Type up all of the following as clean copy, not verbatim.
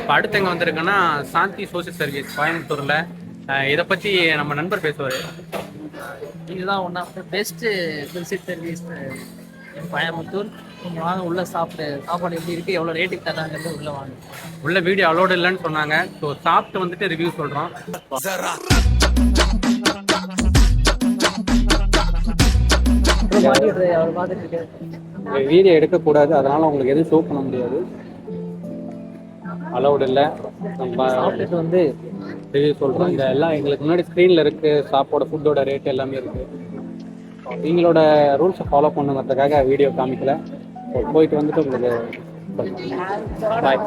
இப்போ அடுத்து எங்கே வந்திருக்குன்னா சாந்தி சோசியல் சர்வீஸ் கோயம்புத்தூரில். இதை பற்றி நம்ம நண்பர் பேசுவார். இதுதான் one of the best visit service Coimbatore. நீங்கள் வாங்க உள்ளே சாப்பாடு எப்படி இருக்குது, எவ்வளோ ரேட்டுக்கு தராங்கிறது உள்ளே வாங்க. உள்ள வீடியோ அலோடு இல்லைன்னு சொன்னாங்க. ஸோ சாப்பிட்டு வந்துட்டு ரிவ்யூ சொல்கிறோம். வீடியோ எடுக்கக்கூடாது, அதனால உங்களுக்கு எதுவும் ஷோ பண்ண முடியாது, அலௌடு இல்லை. நம்ம சாப்பிட்டுட்டு வந்து ரிவ்யூ சொல்கிறோம். இந்த எல்லாம் எங்களுக்கு முன்னாடி ஸ்க்ரீனில் இருக்குது. சாப்பாடு ஃபுட்டோட ரேட் எல்லாமே இருக்குது. நீங்களோட ரூல்ஸை ஃபாலோ பண்ணுங்கிறதுக்காக வீடியோ காமிக்கல. போயிட்டு வந்துட்டு உங்களுக்கு பாய்.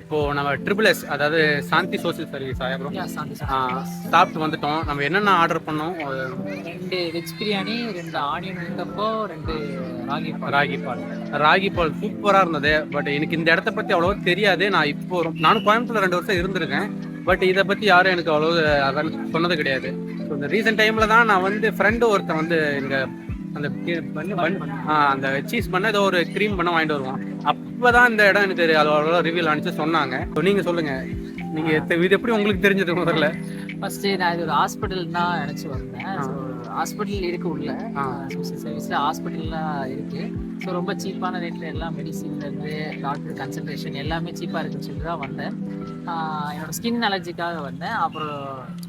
இப்போது நம்ம SSS, அதாவது சாந்தி சோசியல் சர்வீஸ் ஆயிரம் சாப்பிட்டு வந்துட்டோம். நம்ம என்னென்ன ஆர்டர் பண்ணோம்? 2 வெஜ் பிரியாணி, 2 ஆனியன் ஊத்தப்போ, 2 ராகி பால் சூப்பராக இருந்தது. பட் எனக்கு இந்த இடத்த பற்றி அவ்வளோ தெரியாது. நானும் கோயம்புத்தூர்ல 2 வருஷம் இருந்திருக்கேன். பட் இதை பற்றி யாரும் எனக்கு அவ்வளோ அதான் சொன்னது கிடையாது. ஸோ இந்த ரீசெண்ட் டைமில் தான் நான் வந்து ஃப்ரெண்டு ஒருத்தன் வந்து இங்கே அந்த சீஸ் பண்ண ஏதோ ஒரு க்ரீம் பண்ண வாங்கிட்டு வருவான். அப்போதான் இந்த இடம் எனக்கு அவ்வளோ ரிவ்யூல் அனுப்பிச்சு சொன்னாங்க. நீங்கள் சொல்லுங்கள், நீங்கள் இது எப்படி உங்களுக்கு தெரிஞ்சது? முதல்ல ஃபர்ஸ்ட்டு நான் இது ஒரு ஹாஸ்பிட்டல் தான் நினச்சி வந்தேன். ஸோ ஹாஸ்பிட்டல் இருக்கு உள்ள, சோசியல் சர்வீஸில் ஹாஸ்பிட்டல்லாம் இருக்குது. ஸோ ரொம்ப சீப்பான ரேட்டில் எல்லாம் மெடிசின்லேருந்து டாக்டர் கன்சல்டேஷன் எல்லாமே சீப்பாக இருக்குன்னு சொல்லிட்டு தான் வந்தேன். என்னோடய ஸ்கின் அலர்ஜிக்காக வந்தேன். அப்புறம்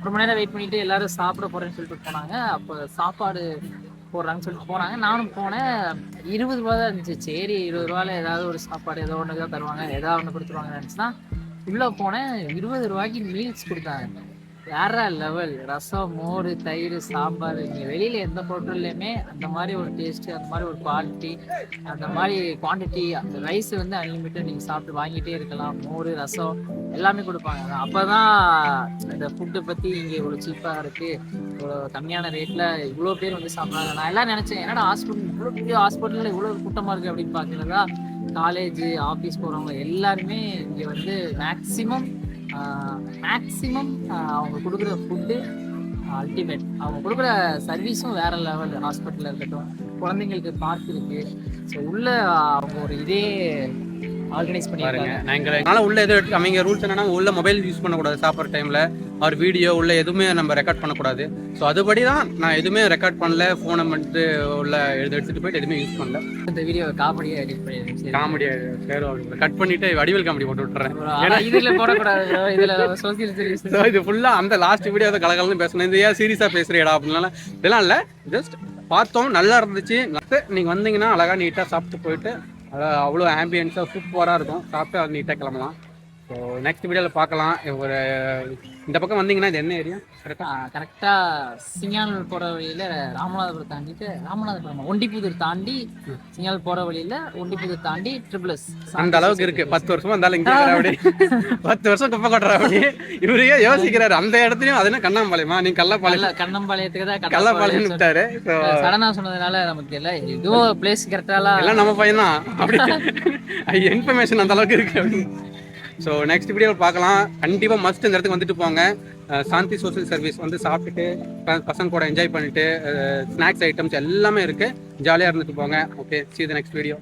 ரொம்ப நேரம் வெயிட் பண்ணிவிட்டு எல்லோரும் சாப்பிட போகிறேன்னு சொல்லிட்டு போனாங்க. அப்போ சாப்பாடு போடுறாங்கன்னு சொல்லிட்டு போனாங்க. நானும் போனேன். 20 ரூபா தான் இருந்துச்சு. சரி 20 ரூபாயில் ஏதாவது ஒரு சாப்பாடு ஏதோ ஒன்று தான் தருவாங்க, ஏதாவது ஒன்று கொடுத்துருவாங்கன்னு நினச்சினா உள்ளே போனேன். 20 ரூபாய்க்கு மீல்ஸ் கொடுத்தாங்க. வேற லெவல். ரசம், மோர், தயிர், சாம்பார். நீங்கள் வெளியில் எந்த ஹோட்டல்லையுமே அந்த மாதிரி ஒரு டேஸ்ட்டு, அந்த மாதிரி ஒரு குவாலிட்டி, அந்த மாதிரி குவான்டிட்டி. அந்த ரைஸ் வந்து அன்லிமிட்டட், நீங்கள் சாப்பிட்டு வாங்கிட்டே இருக்கலாம். மோர், ரசம் எல்லாமே கொடுப்பாங்க. அப்போ தான் இந்த ஃபுட்டை பற்றி இங்கே இவ்வளோ சீப்பாக இருக்குது, இவ்வளோ கம்மியான ரேட்டில் இவ்வளோ பேர் வந்து சாப்பிட்றாங்க. நான் எல்லாம் நினச்சேன், என்னடா ஹாஸ்பிட்டல் இவ்வளோ பெரிய ஹாஸ்பிட்டலில் இவ்வளோ கூட்டமாக இருக்குது அப்படின்னு பார்க்குறதா. காலேஜ், ஆஃபீஸ் போகிறவங்க எல்லாருமே இங்கே வந்து மேக்ஸிமம் அவங்க கொடுக்குற ஃபுட்டு அல்டிமேட். அவங்க கொடுக்குற சர்வீஸும் வேற லெவல். ஹாஸ்பிட்டலில் இருக்கட்டும், குழந்தைங்களுக்கு பார்க் இருக்குது. ஸோ உள்ள அவங்க ஒரு இதே ஆர்கனைஸ் பண்ணிருக்காங்க. நாங்கள் உள்ள எது அவங்க ரூல்ஸ் என்னன்னா, உள்ள மொபைல் யூஸ் பண்ணக்கூடாது சாப்பிட்ற டைமில். அவர் வீடியோ உள்ள எதுவுமே நம்ம ரெக்கார்ட் பண்ணக்கூடாது. ஸோ அதுபடி தான் நான் எதுவுமே ரெக்கார்ட் பண்ணல. ஃபோனை மட்டும் உள்ள எடுத்துகிட்டு போயிட்டு எதுவுமே யூஸ் பண்ணல. இந்த வீடியோ காமெடியாக எடிட் பண்ணிடுறேன். காமெடியாக கட் பண்ணிட்டு வடிவேல் காமெடி போட்டு விட்டுறேன். ஏன்னா இதில் போடக்கூடாது, இதில் சோசியல் சர்வீஸ். ஸோ இது ஃபுல்லாக அந்த லாஸ்ட் வீடியோ அதை கலகலன்னு பேசணும். இந்த ஏன் சீரியஸாக பேசுகிறீடா அப்படின்னால இதெல்லாம் இல்லை. ஜஸ்ட் பார்த்தோம், நல்லா இருந்துச்சு. நீங்கள் வந்தீங்கன்னா அழகாக நீட்டாக சாப்பிட்டு போயிட்டு அவ்வளோ ஆம்பியன்ஸாக சூப்பராக இருக்கும். சாப்பிட்டு அது நீட்டாக கிளம்பலாம். ஸோ நெக்ஸ்ட் வீடியோவில் பார்க்கலாம். ஒரு இந்த பக்கம் வந்தீங்கன்னா இது என்ன ஏரியா? கரெக்டாக சிங்கால் போகிற வழியில் ராமநாதபுரம் தாண்டிட்டு, ஒண்டிப்புதூர் தாண்டி சிங்கால் போகிற வழியில் ஒண்டிப்புதூர் தாண்டி SSS அந்த அளவுக்கு இருக்குது. 10 வருஷமா இருந்தாலும் இங்கே அப்படி 10 வருஷம் குப்பை கொட்டுற அப்படி இவரையே யோசிக்கிறாரு. அந்த இடத்துலையும் அது என்ன கண்ணம்பாளையமா? நீ கண்ணம்பாளையத்துக்கு தான் கள்ளப்பாளையம் விட்டாரு. சடனாக சொன்னதுனால நமக்கு இல்லை இதுவும் பிளேஸ் கரெக்டாக எல்லாம் நம்ம பையன் தான். அப்படி இன்ஃபர்மேஷன் அந்த அளவுக்கு இருக்கு அப்படின்னு. ஸோ நெக்ஸ்ட் வீடியோவில் பார்க்கலாம். கண்டிப்பாக மஸ்ட் இந்த இடத்துக்கு வந்துட்டு போங்க. சாந்தி சோசியல் சர்வீஸ் வந்து சாப்பிட்டுட்டு பசங்க கூட என்ஜாய் பண்ணிட்டு ஸ்நாக்ஸ் ஐட்டம்ஸ் எல்லாமே இருக்குது. ஜாலியாக இருந்துட்டு போங்க. Okay, see you the next video.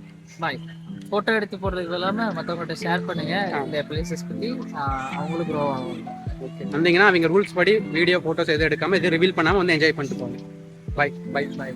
Bye. Photo எடுத்து போடுறதுக்கு இல்லாமல் மற்றவங்கள்ட்ட ஷேர் பண்ணுங்கள் இந்த பிளேசஸ் பற்றி. அவங்களுக்கு ஓகே, வந்தீங்கன்னா அவங்க ரூல்ஸ் படி வீடியோ ஃபோட்டோஸ் எதுவும் எடுக்காமல் எதுவும் ரிவீல் பண்ணாமல் வந்து என்ஜாய் பண்ணிட்டு போங்க. Bye bye by.